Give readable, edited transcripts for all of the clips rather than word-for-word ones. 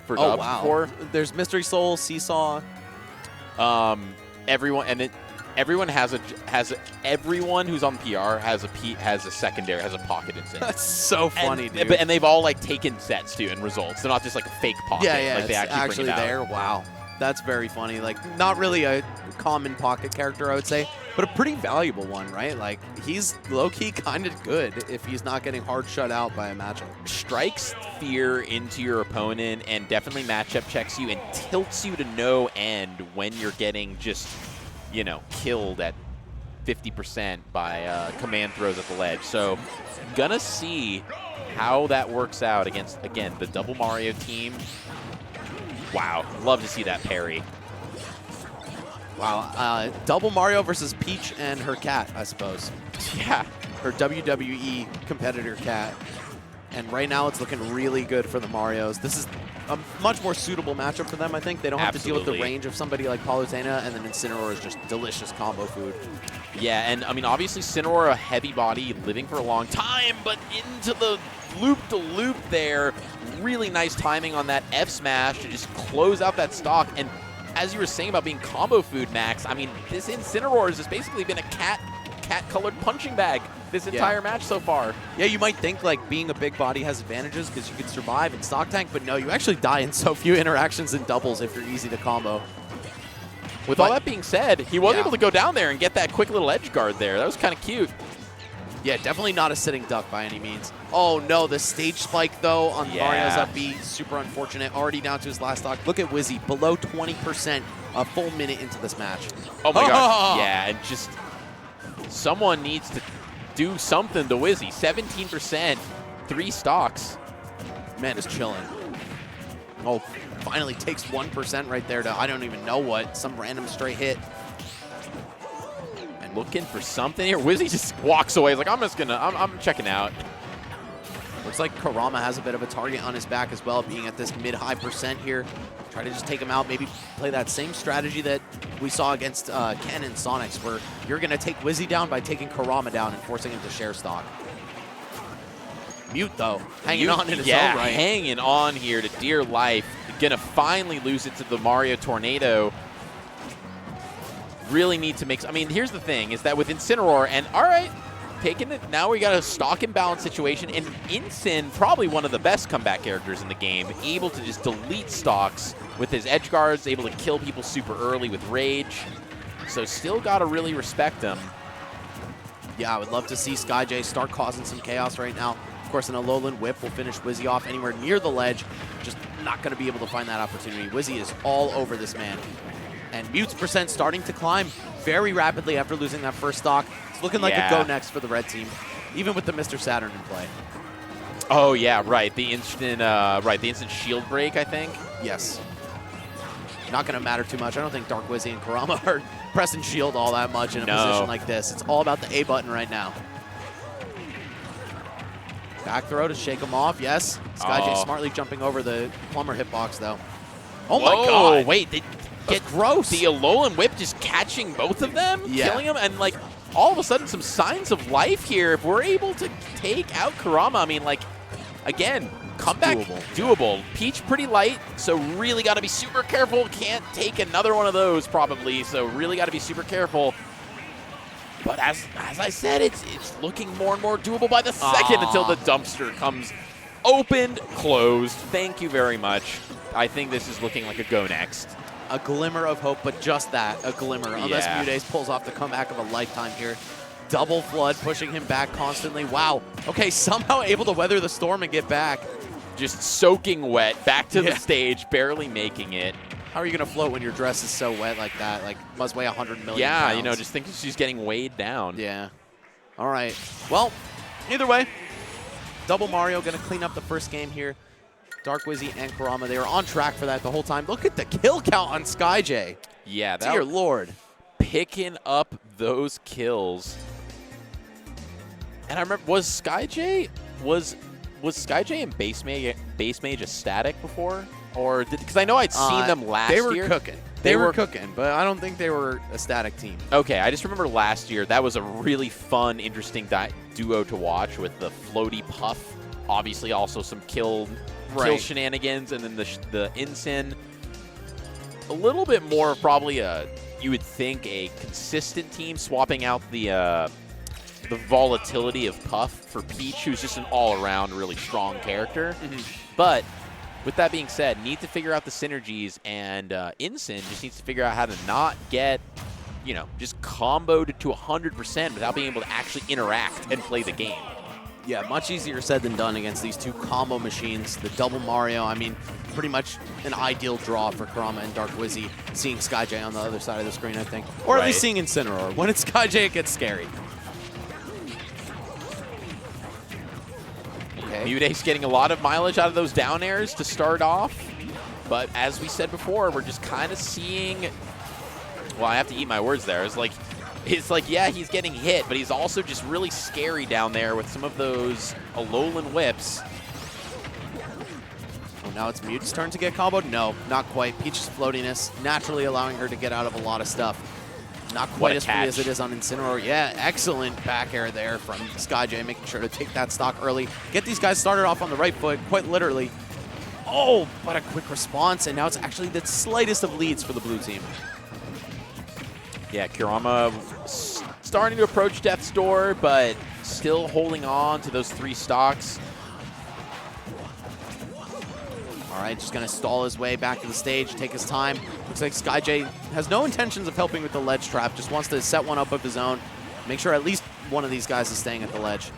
for dubs before. There's Mystery Soul, Seesaw. Everyone who's on PR has a secondary, has a pocket instant. That's so funny, dude. And they've all like taken sets too and results. They're not just like a fake pocket. Yeah, like, they actually bring it there. out. Wow, that's very funny. Like, not really a common pocket character, I would say, but a pretty valuable one, right? Like, he's low-key kind of good if he's not getting hard shut out by a matchup. Strikes fear into your opponent and definitely matchup checks you and tilts you to no end when you're getting just, you know, killed at 50% by command throws at the ledge. So gonna see how that works out against, again, the Double Mario team. Wow, love to see that parry. Wow, Double Mario versus Peach and her cat, I suppose. Yeah. Her WWE competitor cat. And right now it's looking really good for the Marios. This is a much more suitable matchup for them, I think. They don't have to deal with the range of somebody like Palutena, and then Incineroar is just delicious combo food. Yeah, and I mean, obviously Incineroar, a heavy body, living for a long time, but into the loop-to-loop there. Really nice timing on that F smash to just close out that stock. And as you were saying about being combo food, Max, I mean, this Incineroar has just basically been a cat-colored punching bag this entire match so far. Yeah, you might think like being a big body has advantages because you can survive in stock tank, but no, you actually die in so few interactions in doubles if you're easy to combo. With all that being said, he was able to go down there and get that quick little edge guard there. That was kind of cute. Yeah, definitely not a sitting duck by any means. Oh no, the stage spike though on Mario's up B, super unfortunate. Already down to his last stock. Look at Wizzy, below 20% a full minute into this match. Oh my gosh, yeah, and just someone needs to do something to Wizzy. 17%, 3 stocks. Man is chilling. Oh, finally takes 1% right there to I don't even know what, some random straight hit. Looking for something here. Wizzy just walks away. He's like, I'm checking out. Looks like Kurama has a bit of a target on his back as well, being at this mid-high percent here. Try to just take him out, maybe play that same strategy that we saw against Ken and Sonics, where you're going to take Wizzy down by taking Kurama down and forcing him to share stock. Mute, though, hanging on in his own right. Hanging on here to dear life. Going to finally lose it to the Mario Tornado. Really need to make... I mean, here's the thing, is that with Incineroar, and all right, taking it, now we got a stock imbalance situation, and Incin, probably one of the best comeback characters in the game, able to just delete stocks with his edge guards, able to kill people super early with rage. So still got to really respect him. Yeah, I would love to see Skyjay start causing some chaos right now. Of course, an Alolan Whip will finish Wizzy off anywhere near the ledge. Just not going to be able to find that opportunity. Wizzy is all over this man. And Mute's percent starting to climb very rapidly after losing that first stock. It's looking like a go next for the red team, even with the Mr. Saturn in play. Oh yeah, right. The instant shield break, I think. Yes. Not going to matter too much. I don't think Dark Wizzy and Kurama are pressing shield all that much in a position like this. It's all about the A button right now. Back throw to shake him off. Yes. Skyjay smartly jumping over the plumber hitbox though. Oh my God! Wait. Get gross. The Alolan Whip just catching both of them, killing them, and like all of a sudden some signs of life here. If we're able to take out Kurama, I mean, like, again, comeback doable. Peach pretty light, so really got to be super careful. Can't take another one of those probably, so really got to be super careful. But as I said, it's looking more and more doable by the second until the dumpster comes opened, closed. Thank you very much. I think this is looking like a go next. A glimmer of hope, but just that, a glimmer. Unless MuteAce pulls off the comeback of a lifetime here. Double flood, pushing him back constantly. Wow. Okay, somehow able to weather the storm and get back. Just soaking wet, back to the stage, barely making it. How are you going to float when your dress is so wet like that? Like, must weigh 100 million Yeah, pounds. you know, just think she's getting weighed down. Yeah. All right. Well, either way, Double Mario going to clean up the first game here. Dark Wizzy and Kurama, they were on track for that the whole time. Look at the kill count on Skyjay. Yeah, dear Lord. Picking up those kills. And I remember, was Skyjay and Base Mage a static before? Or because I know I'd seen them last year. They were cooking. They were cooking, but I don't think they were a static team. Okay, I just remember last year, that was a really fun, interesting duo to watch with the floaty Puff. Obviously also some kill kill shenanigans, and then the Ensign. A little bit more of probably you would think a consistent team, swapping out the volatility of Puff for Peach, who's just an all-around really strong character. But with that being said, need to figure out the synergies, and Ensign just needs to figure out how to not get, you know, just comboed to 100% without being able to actually interact and play the game. Yeah, much easier said than done against these two combo machines. The double Mario, I mean, pretty much an ideal draw for Kurama and Dark Wizzy, seeing Skyjay on the other side of the screen, I think. Or at least seeing Incineroar. When it's Skyjay, it gets scary. Okay. MuteAce getting a lot of mileage out of those down airs to start off. But as we said before, we're just kind of seeing... Well, I have to eat my words there. It's like, yeah, he's getting hit, but he's also just really scary down there with some of those Alolan whips. Oh, now it's Mute's turn to get comboed? No, not quite. Peach's floatiness naturally allowing her to get out of a lot of stuff. Not quite as free as it is on Incineroar. Yeah, excellent back air there from Skyjay, making sure to take that stock early. Get these guys started off on the right foot, quite literally. Oh, what a quick response, and now it's actually the slightest of leads for the blue team. Yeah, Kurama starting to approach death's door, but still holding on to those 3 stocks. All right, just going to stall his way back to the stage, take his time. Looks like Skyjay has no intentions of helping with the ledge trap, just wants to set one up of his own, make sure at least one of these guys is staying at the ledge.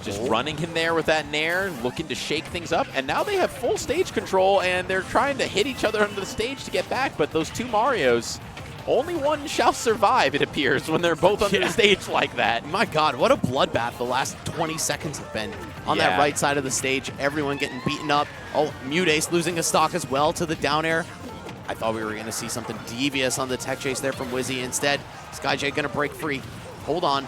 Just running him there with that Nair, looking to shake things up. And now they have full stage control, and they're trying to hit each other under the stage to get back. But those 2 Marios, only one shall survive, it appears, when they're both under the stage like that. My God, what a bloodbath the last 20 seconds have been on that right side of the stage. Everyone getting beaten up. Oh, MuteAce losing a stock as well to the down air. I thought we were going to see something devious on the tech chase there from Wizzy. Instead, Skyjay going to break free. Hold on.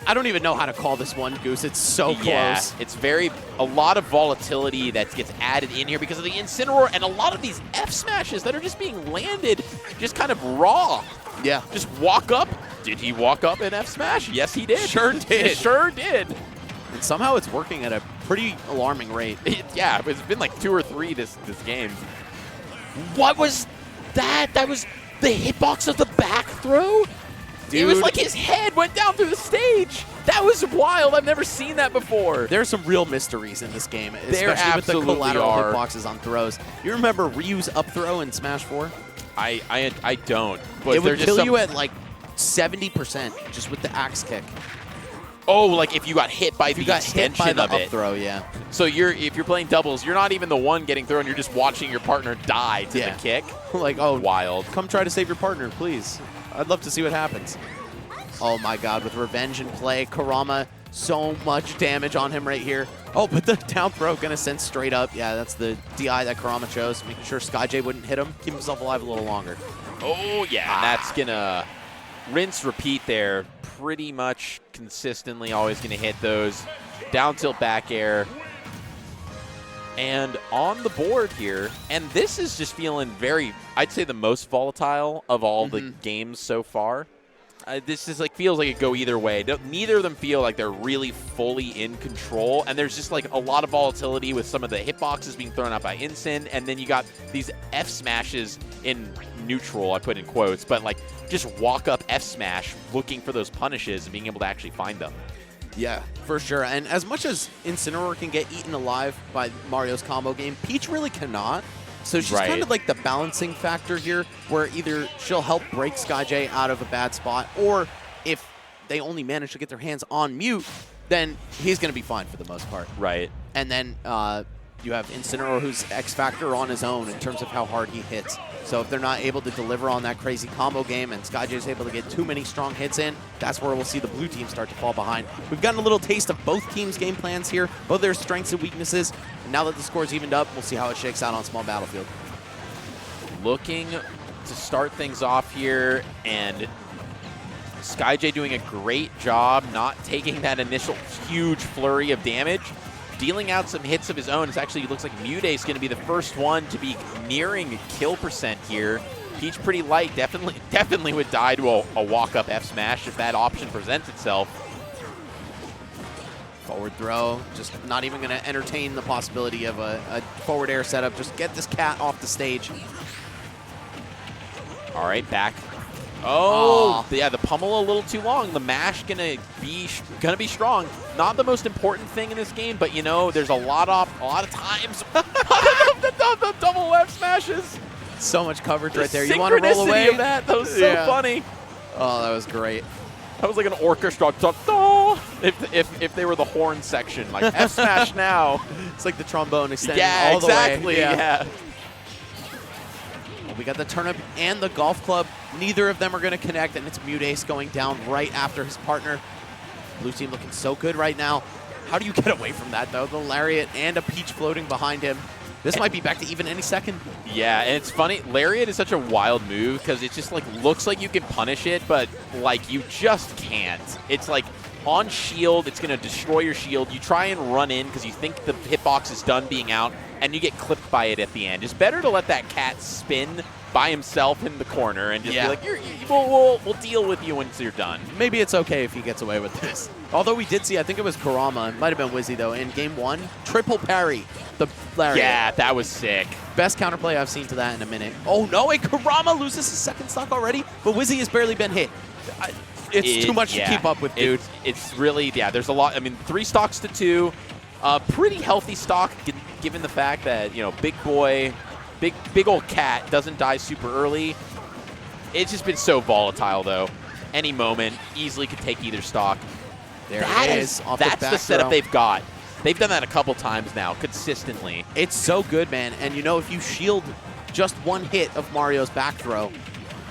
I don't even know how to call this one, Goose. It's so close. Yeah, it's a lot of volatility that gets added in here because of the Incineroar and a lot of these F smashes that are just being landed just kind of raw. Yeah. Just walk up. Did he walk up in F smash? Yes, he did. Sure did. Sure did. And somehow it's working at a pretty alarming rate. Yeah, it's been like 2 or 3 this game. What was that? That was the hitbox of the back throw? Dude. It was like his head went down through the stage. That was wild. I've never seen that before. There's some real mysteries in this game, especially with the collateral hitboxes on throws. You remember Ryu's up throw in Smash 4? I don't. But it would kill you at like 70% just with the axe kick. Oh, like if you got hit by the extension of it. Up throw, yeah. So if you're playing doubles, you're not even the one getting thrown. You're just watching your partner die to the kick. Like, oh, wild. Come try to save your partner, please. I'd love to see what happens. Oh my God, with revenge in play, Kurama, so much damage on him right here. Oh, but the down throw gonna send straight up. Yeah, that's the DI that Kurama chose, making sure Skyjay wouldn't hit him, keep himself alive a little longer. Oh yeah, and that's gonna rinse, repeat there. Pretty much consistently always gonna hit those. Down tilt back air. And on the board here, and this is just feeling very, I'd say the most volatile of all the games so far. This is feels like it go either way. Neither of them feel like they're really fully in control, and there's just like a lot of volatility with some of the hitboxes being thrown out by Ensign, and then you got these F smashes in neutral, I put in quotes, but like just walk up F smash looking for those punishes and being able to actually find them. Yeah, for sure. And as much as Incineroar can get eaten alive by Mario's combo game, Peach really cannot. So she's kind of like the balancing factor here, where either she'll help break Skyjay out of a bad spot, or if they only manage to get their hands on Mute, then he's going to be fine for the most part. Right. And then you have Incineroar, who's X Factor on his own in terms of how hard he hits. So if they're not able to deliver on that crazy combo game and Skyjay's able to get too many strong hits in, that's where we'll see the blue team start to fall behind. We've gotten a little taste of both teams' game plans here, both their strengths and weaknesses. And now that the score's evened up, we'll see how it shakes out on small battlefield. Looking to start things off here, and Skyjay doing a great job not taking that initial huge flurry of damage. Dealing out some hits of his own. It actually looks like MuteAce going to be the first one to be nearing kill percent here. Peach pretty light. Definitely would die to a walk-up F smash if that option presents itself. Forward throw, just not even going to entertain the possibility of a forward air setup. Just get this cat off the stage. All right, back. Oh, yeah, the pummel a little too long. The mash gonna be strong. Not the most important thing in this game, but you know, there's a lot of times the double F smashes. So much coverage right there. You want to roll away? Of that was so funny. Oh, that was great. That was like an orchestra. If they were the horn section, like F smash now. It's like the trombone extending all the way. Exactly. Yeah. We got the turnip and the golf club. Neither of them are going to connect, and it's MuteAce going down right after his partner. Blue team looking so good right now. How do you get away from that, though? The lariat and a peach floating behind him. This might be back to even any second. Yeah, and it's funny. Lariat is such a wild move because it just like looks like you can punish it, but like you just can't. It's like on shield, it's going to destroy your shield. You try and run in because you think the hitbox is done being out, and you get clipped by it at the end. It's better to let that cat spin by himself in the corner and just be like, we'll deal with you once you're done. Maybe it's okay if he gets away with this. Although we did see, I think it was Kurama, it might have been Wizzy though, in game 1, triple parry the lariat. Yeah, that was sick. Best counterplay I've seen to that in a minute. Oh no, and Kurama loses his second stock already, but Wizzy has barely been hit. It's too much to keep up with, dude. It's really, there's a lot. I mean, 3 stocks to 2. Pretty healthy stock, given the fact that, you know, big boy, big old cat doesn't die super early. It's just been so volatile, though. Any moment, easily could take either stock. There it is. That's the setup they've got. They've done that a couple times now, consistently. It's so good, man. And, you know, if you shield just one hit of Mario's back throw,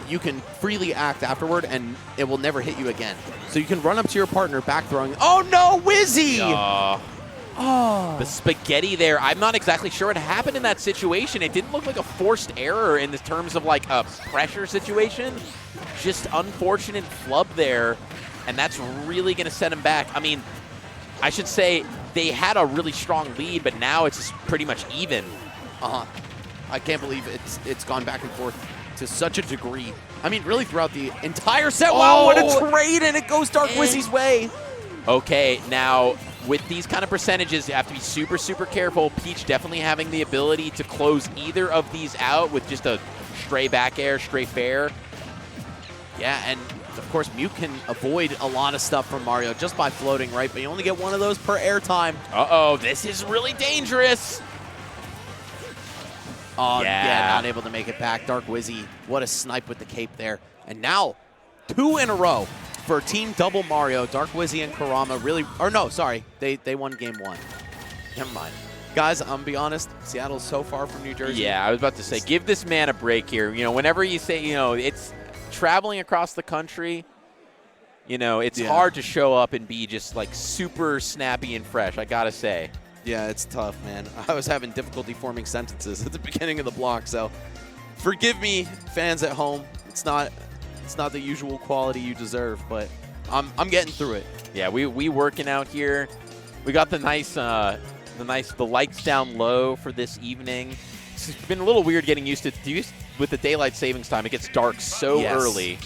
you can freely act afterward, and it will never hit you again. So you can run up to your partner, back throwing. Oh, no, Wizzy! The spaghetti there. I'm not exactly sure what happened in that situation. It didn't look like a forced error in the terms of like a pressure situation. Just unfortunate flub there, and that's really going to set him back. I mean, I should say they had a really strong lead, but now it's just pretty much even. I can't believe it's gone back and forth to such a degree. I mean, really throughout the entire set. Wow, what a trade, and it goes Dark Wizzy's way. Okay, now with these kind of percentages, you have to be super, super careful. Peach definitely having the ability to close either of these out with just a stray back air, stray fair. Yeah, and of course, Mute can avoid a lot of stuff from Mario just by floating, right? But you only get one of those per air time. Uh-oh, this is really dangerous. Oh, yeah, not able to make it back. Dark Wizzy, what a snipe with the cape there. And now, 2 in a row for Team Double Mario. Dark Wizzy and Kurama really, or no, sorry, they won game 1. Never mind. Guys, I'm gonna be honest, Seattle's so far from New Jersey. Yeah, I was about to say, give this man a break here. You know, whenever you say, you know, it's traveling across the country, you know, it's hard to show up and be just like super snappy and fresh, I gotta say. Yeah, it's tough, man. I was having difficulty forming sentences at the beginning of the block, so forgive me, fans at home. It's not the usual quality you deserve, but I'm getting through it. Yeah, we working out here. We got the lights down low for this evening. It's been a little weird getting used to with the daylight savings time. It gets dark so early.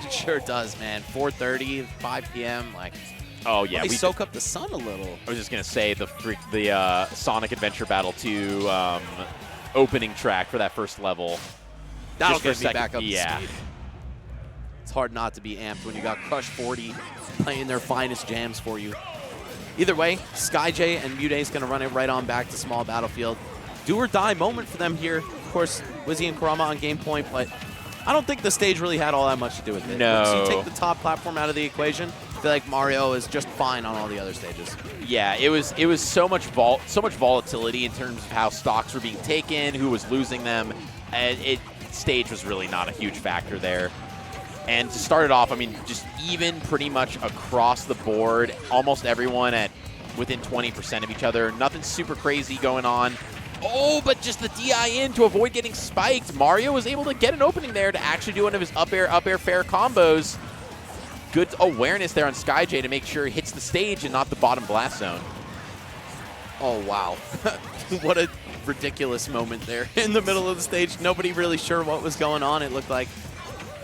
It sure does, man. 4:30, 5 p.m. Like. Oh, yeah. We soak up the sun a little. I was just going to say the Sonic Adventure Battle 2 opening track for that first level. That'll get me back up to speed. It's hard not to be amped when you got Crush 40 playing their finest jams for you. Either way, Skyjay and MuteAce going to run it right on back to small battlefield. Do or die moment for them here. Of course, Wizzy and Kurama on game point, but I don't think the stage really had all that much to do with it. No. Once you take the top platform out of the equation, I feel like Mario is just fine on all the other stages. Yeah, it was so much volatility in terms of how stocks were being taken, who was losing them. And stage was really not a huge factor there. And to start it off, I mean, just even pretty much across the board, almost everyone at within 20% of each other. Nothing super crazy going on. Oh, but just the DI in to avoid getting spiked. Mario was able to get an opening there to actually do one of his up air fair combos. Good awareness there on Skyjay to make sure he hits the stage and not the bottom blast zone. Oh, wow. What a ridiculous moment there in the middle of the stage. Nobody really sure what was going on. It looked like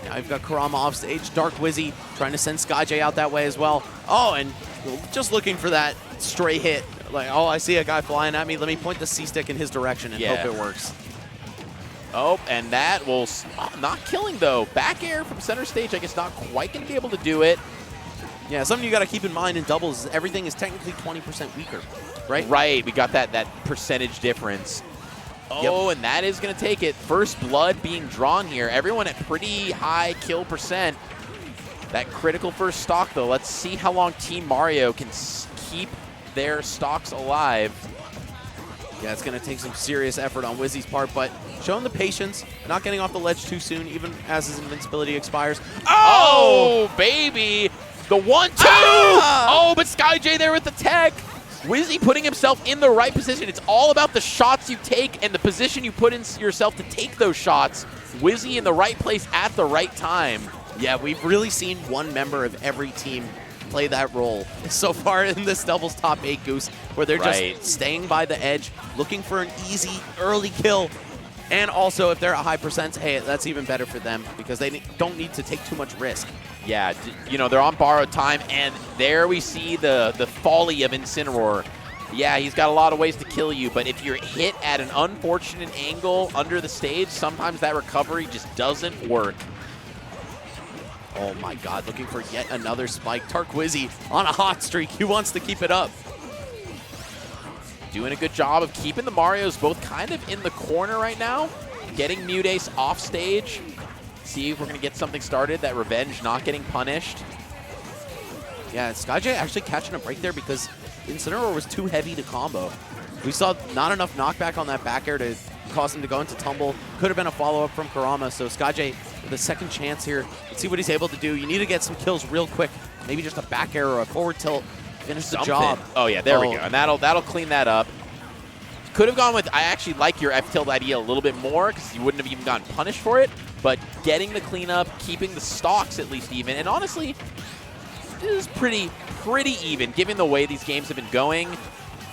now you've got Kurama off stage. Dark Wizzy trying to send Skyjay out that way as well. Oh, and just looking for that stray hit. Like, oh, I see a guy flying at me. Let me point the C-stick in his direction and hope it works. Oh, and that will not killing, though. Back air from center stage, I guess not quite going to be able to do it. Yeah, something you got to keep in mind in doubles is everything is technically 20% weaker, right? Right, we got that percentage difference. Oh, and that is going to take it. First blood being drawn here. Everyone at pretty high kill percent. That critical first stock, though. Let's see how long Team Mario can keep their stocks alive. Yeah, it's going to take some serious effort on Wizzy's part, but showing the patience, not getting off the ledge too soon, even as his invincibility expires. Oh, baby! The 1-2! Oh, but Skyjay there with the tech. Wizzy putting himself in the right position. It's all about the shots you take and the position you put in yourself to take those shots. Wizzy in the right place at the right time. Yeah, we've really seen one member of every team play that role so far in this doubles top 8, Goose, where they're just staying by the edge, looking for an easy early kill. And also, if they're at high percents, hey, that's even better for them because they don't need to take too much risk. Yeah, you know, they're on borrowed time, and there we see the folly of Incineroar. Yeah, he's got a lot of ways to kill you, but if you're hit at an unfortunate angle under the stage, sometimes that recovery just doesn't work. Oh my god, looking for yet another spike. Wizzy on a hot streak. He wants to keep it up. Doing a good job of keeping the Marios both kind of in the corner right now. Getting MuteAce off stage. See if we're going to get something started. That revenge not getting punished. Yeah, Skyjay actually catching a break there because Incineroar was too heavy to combo. We saw not enough knockback on that back air to cause him to go into tumble. Could have been a follow-up from Kurama, so Skyjay with a second chance here. Let's see what he's able to do. You need to get some kills real quick. Maybe just a back air or a forward tilt. Finish the job. Oh, yeah, there we go. And that'll clean that up. Could have gone with, I actually like your F tilt idea a little bit more because you wouldn't have even gotten punished for it. But getting the cleanup, keeping the stocks at least even, and honestly, it is pretty even given the way these games have been going.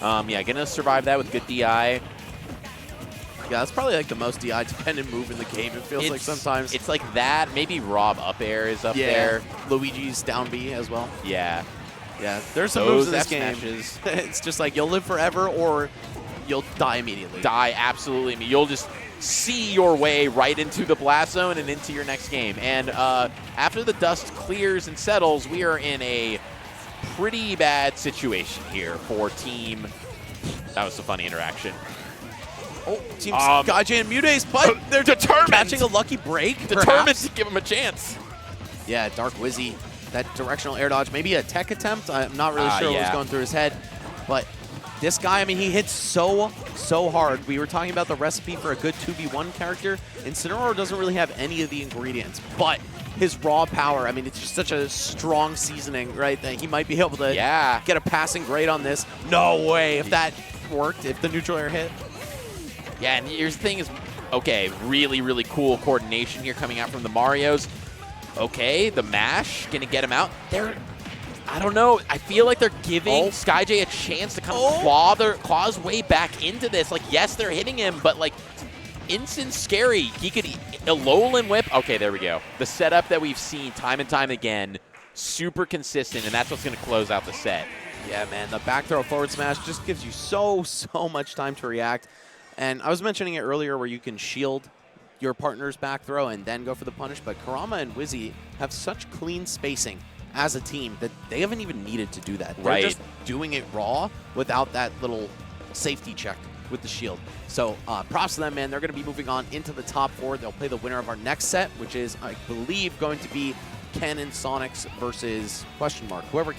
Yeah, gonna survive that with good DI. Yeah, that's probably like the most DI-dependent move in the game, it feels like sometimes. It's like that. Maybe Rob up air is up there. Luigi's down B as well. Yeah. Yeah, there's some moves in this game. It's just like you'll live forever or you'll die immediately. Die absolutely. I mean, you'll just see your way right into the blast zone and into your next game. And after the dust clears and settles, we are in a pretty bad situation here for Team. That was a funny interaction. Oh, Team Skyjay and MuteAce, but they're determined. Catching a lucky break, Determined to give him a chance. Yeah, Wizzy, that directional air dodge, maybe a tech attempt. I'm not really sure what was going through his head. But this guy, I mean, he hits so hard. We were talking about the recipe for a good 2v1 character. Incineroar doesn't really have any of the ingredients, but his raw power, I mean, it's just such a strong seasoning, right, that he might be able to get a passing grade on this. No way if that worked, if the neutral air hit. Yeah, and here's the thing is, okay, really cool coordination here coming out from the Marios. Okay, the mash gonna get him out. I don't know. I feel like they're giving Skyjay a chance to kind of claw his way back into this. Like, yes, they're hitting him, but like, instant scary. He could Alolan whip. Okay, there we go. The setup that we've seen time and time again, super consistent, and that's what's gonna close out the set. Yeah, man, the back throw forward smash just gives you so much time to react. And I was mentioning it earlier where you can shield your partner's back throw and then go for the punish, but Kurama and Wizzy have such clean spacing as a team that they haven't even needed to do that. They're just doing it raw without that little safety check with the shield. So props to them, man. They're going to be moving on into the top 4. They'll play the winner of our next set, which is, I believe, going to be Ken and Sonics versus ? Whoever